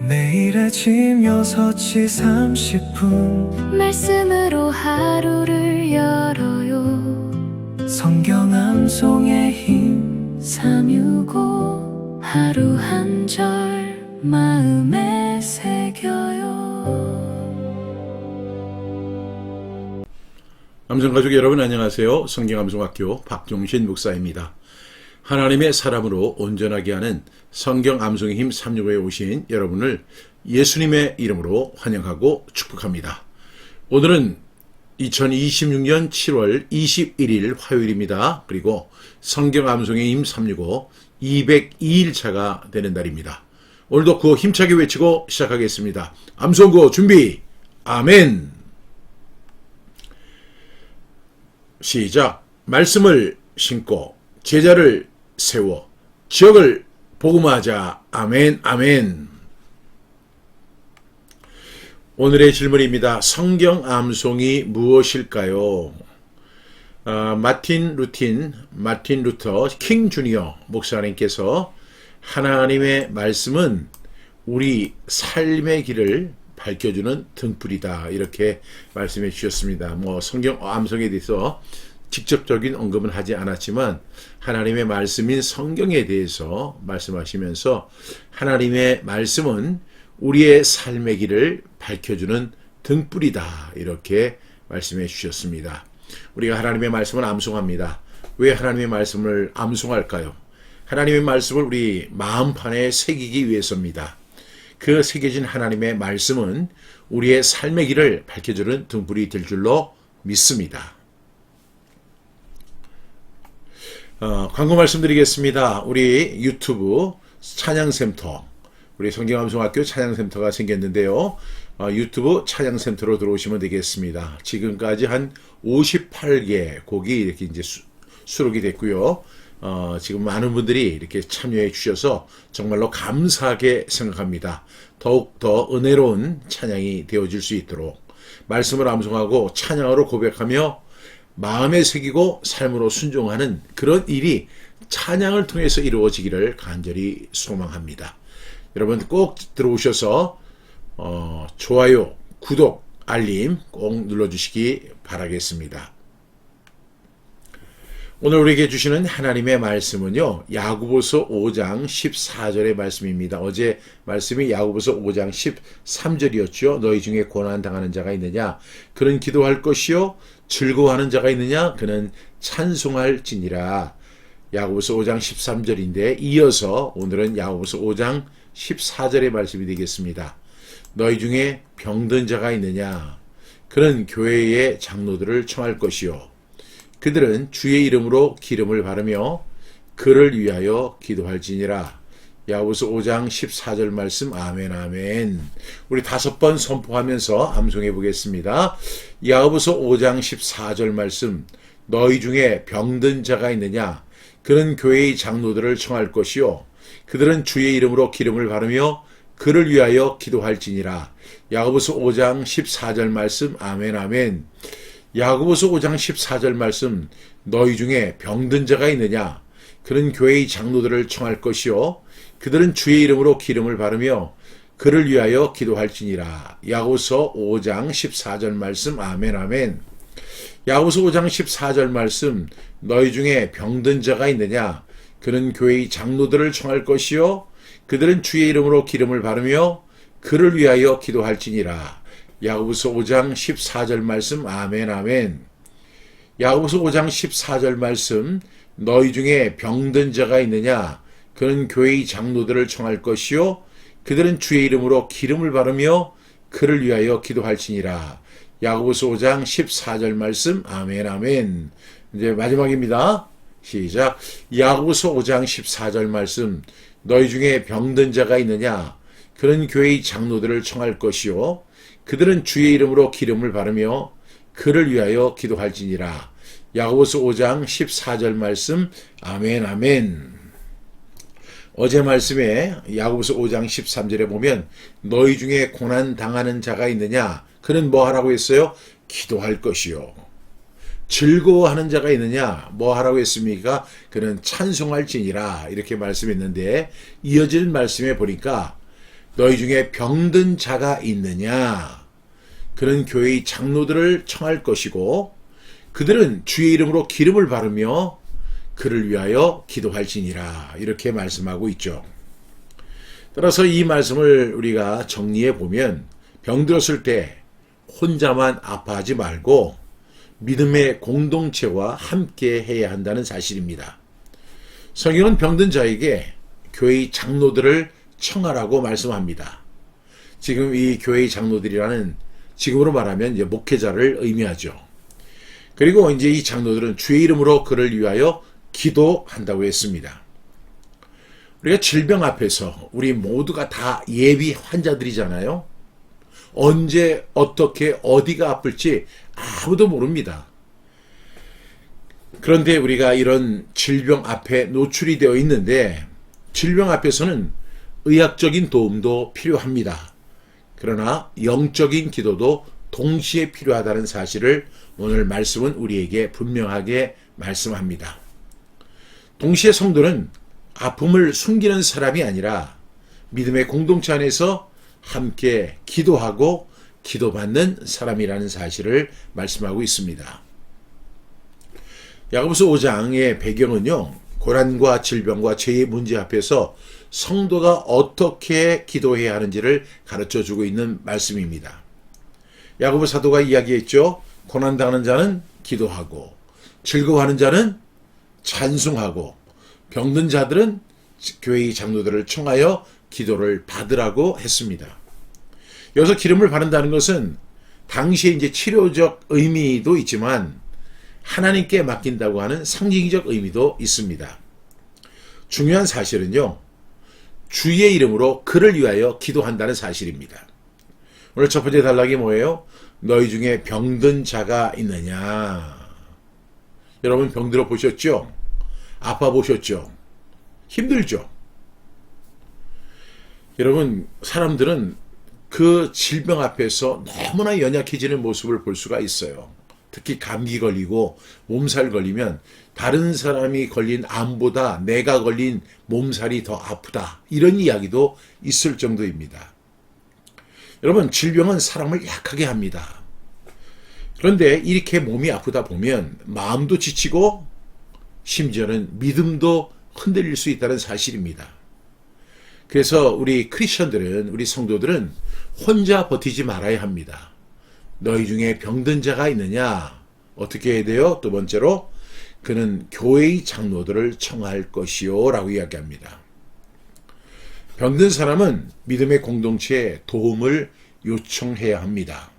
매일 아침 6시 30분 말씀으로 하루를 열어요. 성경 암송의 힘 365 하루 한 절 마음에 새겨요. 암송가족 여러분 안녕하세요. 성경암송학교 박종신 목사입니다. 하나님의 사람으로 온전하게 하는 성경 암송의 힘 365에 오신 여러분을 예수님의 이름으로 환영하고 축복합니다. 오늘은 2026년 7월 21일 화요일입니다. 그리고 성경 암송의 힘 365 202일차가 되는 날입니다. 오늘도 구호 힘차게 외치고 시작하겠습니다. 암송구호 준비! 아멘! 시작! 말씀을 신고 제자를 세워 지역을 복음화하자. 아멘 아멘. 오늘의 질문입니다. 성경 암송이 무엇일까요? 마틴 루터 킹 주니어 목사님께서 하나님의 말씀은 우리 삶의 길을 밝혀주는 등불이다 이렇게 말씀해 주셨습니다. 성경 암송에 대해서 직접적인 언급은 하지 않았지만 하나님의 말씀인 성경에 대해서 말씀하시면서 하나님의 말씀은 우리의 삶의 길을 밝혀주는 등불이다 이렇게 말씀해 주셨습니다. 우리가 하나님의 말씀을 암송합니다. 왜 하나님의 말씀을 암송할까요? 하나님의 말씀을 우리 마음판에 새기기 위해서입니다. 그 새겨진 하나님의 말씀은 우리의 삶의 길을 밝혀주는 등불이 될 줄로 믿습니다. 광고 말씀드리겠습니다. 우리 유튜브 찬양센터, 우리 성경암송학교 찬양센터가 생겼는데요. 유튜브 찬양센터로 들어오시면 되겠습니다. 지금까지 한 58개 곡이 이렇게 이제 수록이 됐고요. 지금 많은 분들이 이렇게 참여해 주셔서 정말로 감사하게 생각합니다. 더욱더 은혜로운 찬양이 되어질 수 있도록 말씀을 암송하고 찬양으로 고백하며 마음에 새기고 삶으로 순종하는 그런 일이 찬양을 통해서 이루어지기를 간절히 소망합니다. 여러분 꼭 들어오셔서 좋아요, 구독, 알림 꼭 눌러주시기 바라겠습니다. 오늘 우리에게 주시는 하나님의 말씀은요, 야고보서 5장 14절의 말씀입니다. 어제 말씀이 야고보서 5장 13절이었죠. 너희 중에 고난당하는 자가 있느냐? 그는 기도할 것이요. 즐거워하는 자가 있느냐? 그는 찬송할지니라. 야고보서 5장 13절인데 이어서 오늘은 야고보서 5장 14절의 말씀이 되겠습니다. 너희 중에 병든 자가 있느냐? 그는 교회의 장로들을 청할 것이요. 그들은 주의 이름으로 기름을 바르며 그를 위하여 기도할지니라. 야고보서 5장 14절 말씀. 아멘 아멘. 우리 5번 선포하면서 암송해 보겠습니다. 야고보서 5장 14절 말씀. 너희 중에 병든 자가 있느냐? 그는 교회의 장로들을 청할 것이요. 그들은 주의 이름으로 기름을 바르며 그를 위하여 기도할지니라. 야고보서 5장 14절 말씀. 아멘 아멘. 야고보서 5장 14절 말씀. 너희 중에 병든 자가 있느냐? 그는 교회의 장로들을 청할 것이요. 그들은 주의 이름으로 기름을 바르며 그를 위하여 기도할지니라. 야고보서 5장 14절 말씀. 아멘 아멘. 야고보서 5장 14절 말씀. 너희 중에 병든 자가 있느냐? 그는 교회의 장로들을 청할 것이요. 그들은 주의 이름으로 기름을 바르며 그를 위하여 기도할지니라. 야고보서 5장 14절 말씀. 아멘 아멘. 야고보서 5장 14절 말씀. 너희 중에 병든 자가 있느냐? 그는 교회의 장로들을 청할 것이요. 그들은 주의 이름으로 기름을 바르며 그를 위하여 기도할지니라. 야고보서 5장 14절 말씀. 아멘 아멘. 이제 마지막입니다. 시작. 야고보서 5장 14절 말씀. 너희 중에 병든 자가 있느냐? 그는 교회의 장로들을 청할 것이요. 그들은 주의 이름으로 기름을 바르며 그를 위하여 기도할지니라. 야고보서 5장 14절 말씀. 아멘 아멘. 어제 말씀에 야고보서 5장 13절에 보면 너희 중에 고난 당하는 자가 있느냐? 그는 뭐 하라고 했어요? 기도할 것이요. 즐거워하는 자가 있느냐? 뭐 하라고 했습니까? 그는 찬송할지니라 이렇게 말씀했는데 이어지는 말씀에 보니까 너희 중에 병든 자가 있느냐? 그는 교회의 장로들을 청할 것이고 그들은 주의 이름으로 기름을 바르며 그를 위하여 기도할지니라. 이렇게 말씀하고 있죠. 따라서 이 말씀을 우리가 정리해 보면 병들었을 때 혼자만 아파하지 말고 믿음의 공동체와 함께 해야 한다는 사실입니다. 성경은 병든 자에게 교회의 장로들을 청하라고 말씀합니다. 지금 이 교회의 장로들이라는 지금으로 말하면 이제 목회자를 의미하죠. 그리고 이제 이 장로들은 주의 이름으로 그를 위하여 기도한다고 했습니다. 우리가 질병 앞에서 우리 모두가 다 예비 환자들이잖아요. 언제 어떻게 어디가 아플지 아무도 모릅니다. 그런데 우리가 이런 질병 앞에 노출이 되어 있는데 질병 앞에서는 의학적인 도움도 필요합니다. 그러나 영적인 기도도 동시에 필요하다는 사실을 오늘 말씀은 우리에게 분명하게 말씀합니다. 동시에 성도는 아픔을 숨기는 사람이 아니라 믿음의 공동체 안에서 함께 기도하고 기도받는 사람이라는 사실을 말씀하고 있습니다. 야고보서 5장의 배경은요, 고난과 질병과 죄의 문제 앞에서 성도가 어떻게 기도해야 하는지를 가르쳐주고 있는 말씀입니다. 야고보 사도가 이야기했죠. 고난당하는 자는 기도하고 즐거워하는 자는 찬송하고 병든 자들은 교회의 장로들을 청하여 기도를 받으라고 했습니다. 여기서 기름을 바른다는 것은 당시에 이제 치료적 의미도 있지만 하나님께 맡긴다고 하는 상징적 의미도 있습니다. 중요한 사실은요, 주의 이름으로 그를 위하여 기도한다는 사실입니다. 오늘 첫 번째 단락이 뭐예요? 너희 중에 병든 자가 있느냐? 여러분 병들어 보셨죠? 아파 보셨죠? 힘들죠? 여러분 사람들은 그 질병 앞에서 너무나 연약해지는 모습을 볼 수가 있어요. 특히 감기 걸리고 몸살 걸리면 다른 사람이 걸린 암보다 내가 걸린 몸살이 더 아프다. 이런 이야기도 있을 정도입니다. 여러분 질병은 사람을 약하게 합니다. 그런데 이렇게 몸이 아프다 보면 마음도 지치고 심지어는 믿음도 흔들릴 수 있다는 사실입니다. 그래서 우리 크리스천들은, 우리 성도들은 혼자 버티지 말아야 합니다. 너희 중에 병든 자가 있느냐? 어떻게 해야 돼요? 두 번째로 그는 교회의 장로들을 청할 것이요 라고 이야기합니다. 병든 사람은 믿음의 공동체에 도움을 요청해야 합니다.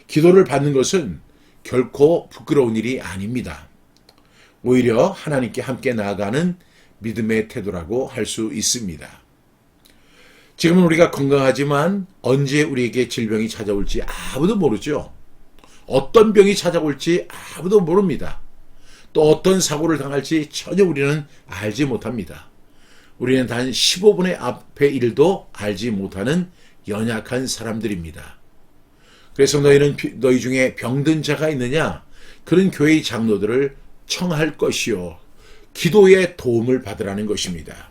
기도를 받는 것은 결코 부끄러운 일이 아닙니다. 오히려 하나님께 함께 나아가는 믿음의 태도라고 할 수 있습니다. 지금은 우리가 건강하지만 언제 우리에게 질병이 찾아올지 아무도 모르죠. 어떤 병이 찾아올지 아무도 모릅니다. 또 어떤 사고를 당할지 전혀 우리는 알지 못합니다. 우리는 단 15분의 앞의 일도 알지 못하는 연약한 사람들입니다. 그래서 너희 중에 병든 자가 있느냐? 그런 교회의 장로들을 청할 것이요. 기도의 도움을 받으라는 것입니다.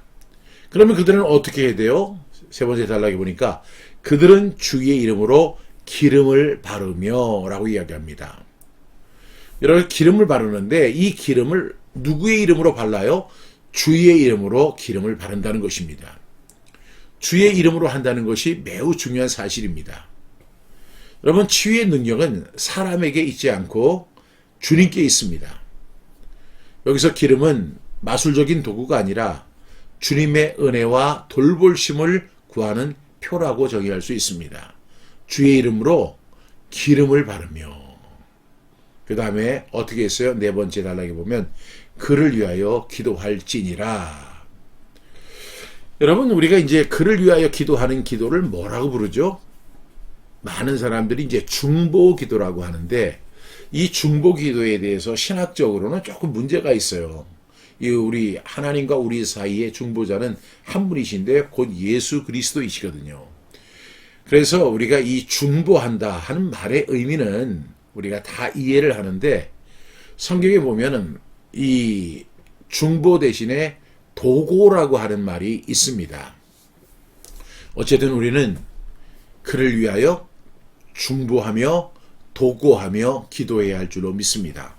그러면 그들은 어떻게 해야 돼요? 세 번째 단락에 보니까 그들은 주의 이름으로 기름을 바르며 라고 이야기합니다. 여러분 기름을 바르는데 이 기름을 누구의 이름으로 발라요? 주의 이름으로 기름을 바른다는 것입니다. 주의 이름으로 한다는 것이 매우 중요한 사실입니다. 여러분 치유의 능력은 사람에게 있지 않고 주님께 있습니다. 여기서 기름은 마술적인 도구가 아니라 주님의 은혜와 돌보심을 구하는 표라고 정의할 수 있습니다. 주의 이름으로 기름을 바르며 그 다음에 어떻게 했어요? 네 번째 단락에 보면 그를 위하여 기도할지니라. 여러분 우리가 이제 그를 위하여 기도하는 기도를 뭐라고 부르죠? 많은 사람들이 이제 중보 기도라고 하는데 이 중보 기도에 대해서 신학적으로는 조금 문제가 있어요. 우리 하나님과 우리 사이의 중보자는 한 분이신데 곧 예수 그리스도이시거든요. 그래서 우리가 이 중보한다 하는 말의 의미는 우리가 다 이해를 하는데 성경에 보면은 이 중보 대신에 도고라고 하는 말이 있습니다. 어쨌든 우리는 그를 위하여 중보하며 도구하며 기도해야 할 줄로 믿습니다.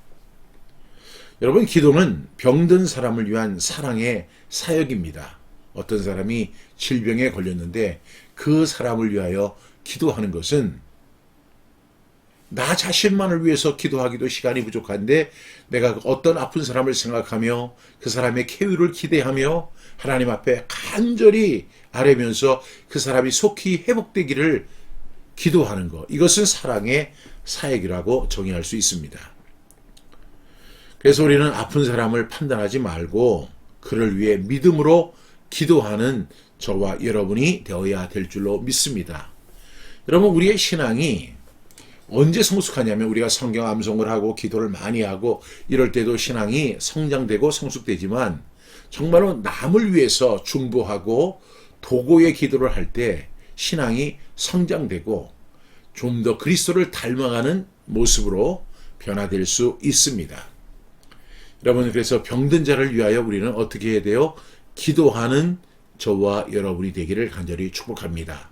여러분, 기도는 병든 사람을 위한 사랑의 사역입니다. 어떤 사람이 질병에 걸렸는데 그 사람을 위하여 기도하는 것은 나 자신만을 위해서 기도하기도 시간이 부족한데 내가 어떤 아픈 사람을 생각하며 그 사람의 쾌유를 기대하며 하나님 앞에 간절히 아뢰면서 그 사람이 속히 회복되기를 기도하는 것, 이것은 사랑의 사역이라고 정의할 수 있습니다. 그래서 우리는 아픈 사람을 판단하지 말고 그를 위해 믿음으로 기도하는 저와 여러분이 되어야 될 줄로 믿습니다. 여러분, 우리의 신앙이 언제 성숙하냐면 우리가 성경 암송을 하고 기도를 많이 하고 이럴 때도 신앙이 성장되고 성숙되지만 정말로 남을 위해서 중보하고 도고의 기도를 할 때 신앙이 성장되고 좀 더 그리스도를 닮아가는 모습으로 변화될 수 있습니다. 여러분, 그래서 병든 자를 위하여 우리는 어떻게 해야 돼요? 기도하는 저와 여러분이 되기를 간절히 축복합니다.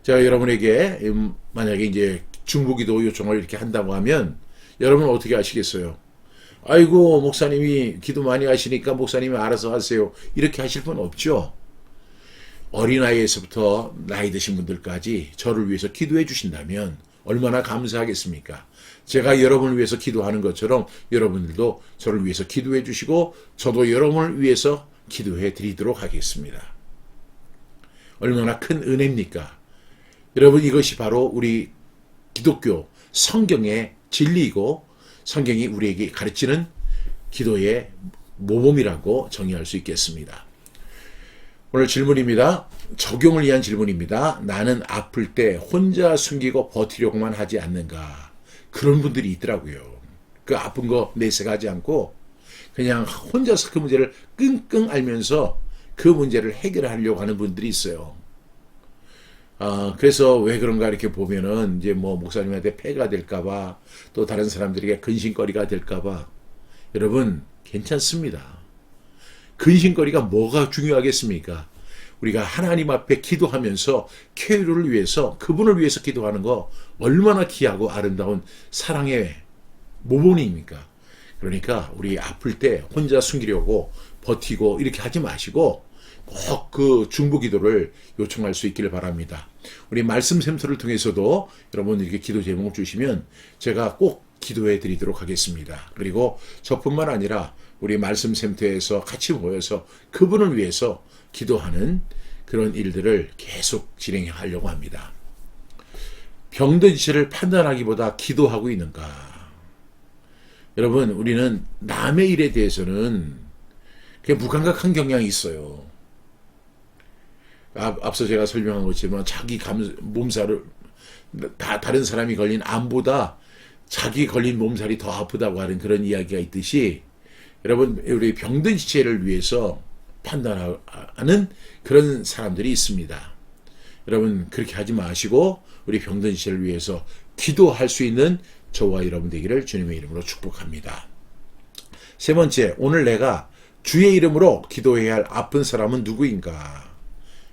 제가 여러분에게 만약에 이제 중보기도 요청을 이렇게 한다고 하면 여러분은 어떻게 하시겠어요? 아이고, 목사님이 기도 많이 하시니까 목사님이 알아서 하세요. 이렇게 하실 분 없죠? 어린아이에서부터 나이 드신 분들까지 저를 위해서 기도해 주신다면 얼마나 감사하겠습니까? 제가 여러분을 위해서 기도하는 것처럼 여러분들도 저를 위해서 기도해 주시고 저도 여러분을 위해서 기도해 드리도록 하겠습니다. 얼마나 큰 은혜입니까? 여러분, 이것이 바로 우리 기독교 성경의 진리이고 성경이 우리에게 가르치는 기도의 모범이라고 정의할 수 있겠습니다. 오늘 질문입니다. 적용을 위한 질문입니다. 나는 아플 때 혼자 숨기고 버티려고만 하지 않는가? 그런 분들이 있더라고요. 그 아픈 거 내색하지 않고 그냥 혼자서 그 문제를 끙끙 앓면서 그 문제를 해결하려고 하는 분들이 있어요. 그래서 왜 그런가 이렇게 보면은 이제 뭐 목사님한테 폐가 될까봐 또 다른 사람들에게 근심거리가 될까봐 여러분 괜찮습니다. 근심거리가 뭐가 중요하겠습니까? 우리가 하나님 앞에 기도하면서 쾌유를 위해서 그분을 위해서 기도하는 거 얼마나 귀하고 아름다운 사랑의 모범입니까? 그러니까 우리 아플 때 혼자 숨기려고 버티고 이렇게 하지 마시고 꼭 그 중보 기도를 요청할 수 있기를 바랍니다. 우리 말씀 샘터를 통해서도 여러분 이렇게 기도 제목을 주시면 제가 꼭 기도해 드리도록 하겠습니다. 그리고 저뿐만 아니라 우리 말씀 샘터에서 같이 모여서 그분을 위해서 기도하는 그런 일들을 계속 진행하려고 합니다. 병든 이치를 판단하기보다 기도하고 있는가? 여러분, 우리는 남의 일에 대해서는 그냥 무감각한 경향이 있어요. 앞서 제가 설명한 것처럼 자기 몸살을 다른 사람이 걸린 암보다 자기 걸린 몸살이 더 아프다고 하는 그런 이야기가 있듯이 여러분, 우리 병든 지체를 위해서 판단하는 그런 사람들이 있습니다. 여러분, 그렇게 하지 마시고 우리 병든 지체를 위해서 기도할 수 있는 저와 여러분 되기를 주님의 이름으로 축복합니다. 세 번째, 오늘 내가 주의 이름으로 기도해야 할 아픈 사람은 누구인가?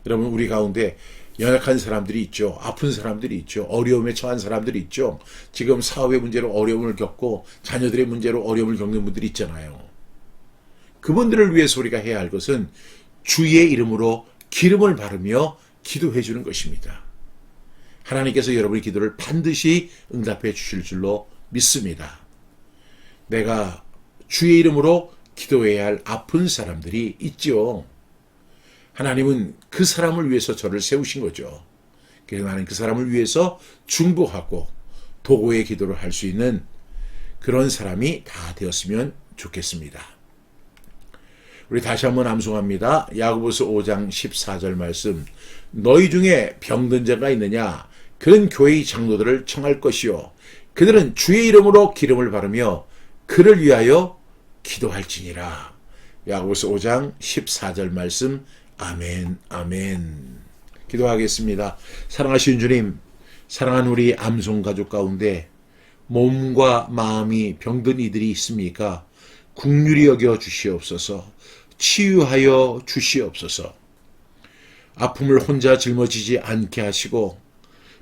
여러분, 우리 가운데 연약한 사람들이 있죠. 아픈 사람들이 있죠. 어려움에 처한 사람들이 있죠. 지금 사업의 문제로 어려움을 겪고 자녀들의 문제로 어려움을 겪는 분들이 있잖아요. 그분들을 위해서 우리가 해야 할 것은 주의 이름으로 기름을 바르며 기도해 주는 것입니다. 하나님께서 여러분의 기도를 반드시 응답해 주실 줄로 믿습니다. 내가 주의 이름으로 기도해야 할 아픈 사람들이 있죠. 하나님은 그 사람을 위해서 저를 세우신 거죠. 그래서 나는 그 사람을 위해서 중보하고 도고의 기도를 할 수 있는 그런 사람이 다 되었으면 좋겠습니다. 우리 다시 한번 암송합니다. 야고보서 5장 14절 말씀. 너희 중에 병든 자가 있느냐? 그런 교회의 장로들을 청할 것이요. 그들은 주의 이름으로 기름을 바르며 그를 위하여 기도할지니라. 야고보서 5장 14절 말씀. 아멘, 아멘. 기도하겠습니다. 사랑하신 주님, 사랑하는 우리 암송 가족 가운데 몸과 마음이 병든 이들이 있습니까? 긍휼히 여겨 주시옵소서. 치유하여 주시옵소서. 아픔을 혼자 짊어지지 않게 하시고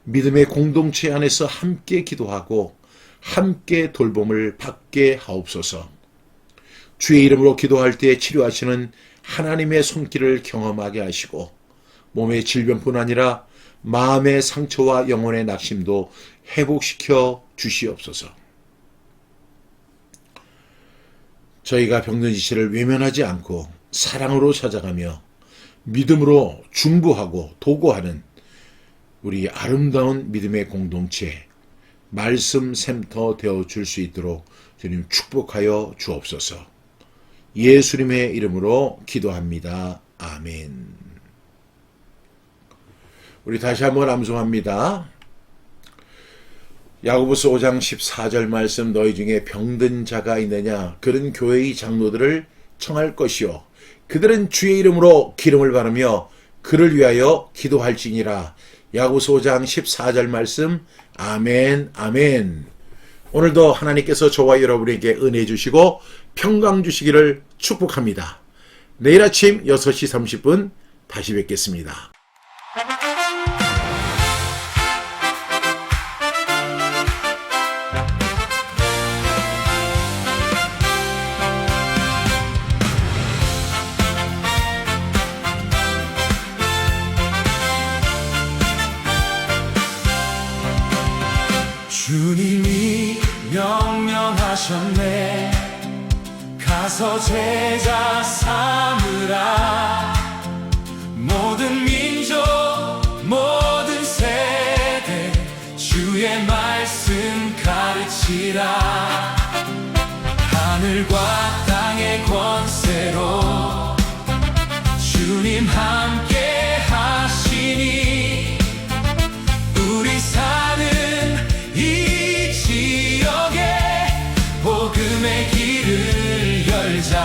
믿음의 공동체 안에서 함께 기도하고 함께 돌봄을 받게 하옵소서. 주의 이름으로 기도할 때 치료하시는 하나님의 손길을 경험하게 하시고 몸의 질병뿐 아니라 마음의 상처와 영혼의 낙심도 회복시켜 주시옵소서. 저희가 병든 지체를 외면하지 않고 사랑으로 찾아가며 믿음으로 중보하고 도구하는 우리 아름다운 믿음의 공동체 말씀 센터 되어 줄 수 있도록 주님 축복하여 주옵소서. 예수님의 이름으로 기도합니다. 아멘. 우리 다시 한번 암송합니다. 야고보서 5장 14절 말씀, 너희 중에 병든 자가 있느냐 그런 교회의 장로들을 청할 것이요 그들은 주의 이름으로 기름을 바르며 그를 위하여 기도할지니라. 야고보서 5장 14절 말씀. 아멘, 아멘. 오늘도 하나님께서 저와 여러분에게 은혜 주시고 평강 주시기를 축복합니다. 내일 아침 6시 30분 다시 뵙겠습니다. 주님이 명령하셨네. 가서 제자 삼으라. 모든 민족 모든 세대 주의 말씀 가르치라. 하늘과 땅의 권세로 주님 함께 하시니 우리 사는 이 지역에 복음의 길을 열자.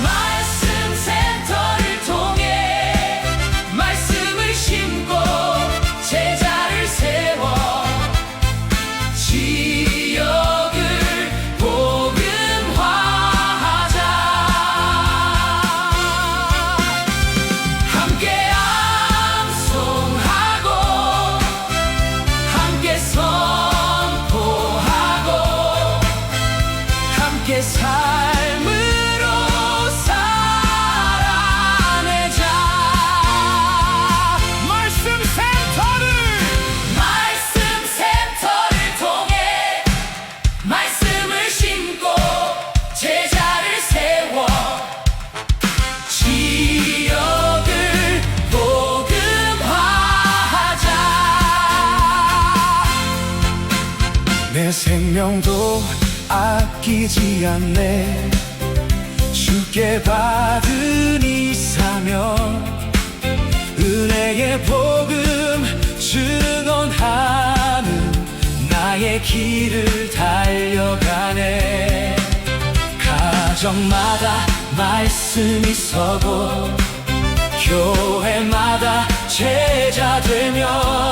말씀 센터를 통해 말씀을 심고 제자를 세워 지역을 복음화하자. 함께 암송하고 함께 선포하고 함께 삶으로 살아내자. 말씀 센터를 통해 말씀을 심고 제자를 세워 지역을 복음화하자. 내 생명도 아끼지 않네. 주께 받은 이 사명 은혜의 복음 증언하는 나의 길을 달려가네. 가정마다 말씀이 서고 교회마다 제자 되며